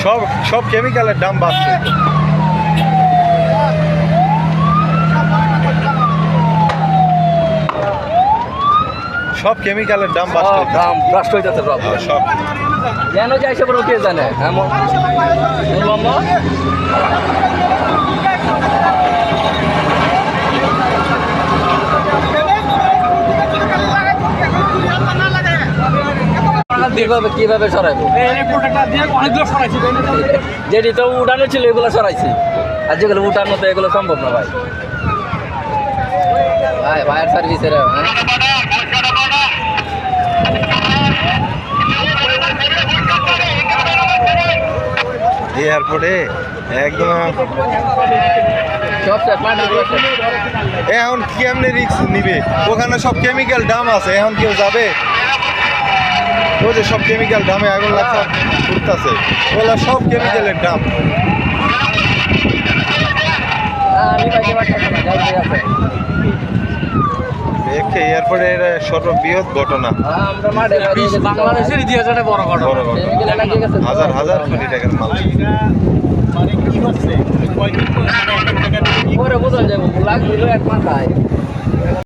সব সব কেমিক্যালের দাম বাড়ছে। সব কেমিক্যালের দাম বাড়ছে, দাম নষ্ট হয়ে যাচ্ছে সব সব। কেন যাই সে কে জানে এমন কিভাবে সরাইবো যেটি তো উঠানো ছিল এগুলো সরাইছি, আর যেগুলো উঠানো তো এগুলো সম্ভব না ভাই। ভাই ফায়ার সার্ভিসের এয়ারপোর্টে একদম সব শেষ মাঠে এখন কেমনে রিস্ক নিবে? ওখানে সব কেমিক্যাল দাম আছে, এখন কেউ যাবে? ওই যে সব কেমিক্যাল দামে আগুন লাগছে, উঠতেছে, ওগুলো সব কেমিক্যালের দাম। এয়ারপোর্টের সর্ববৃহৎ ঘটনা, বাংলাদেশের ইতিহাসে একটা বড় ঘটনা। হাজার হাজার কোটি টাকার মাল। পরে বোঝা যাবো লাগছিল এক মাথায়।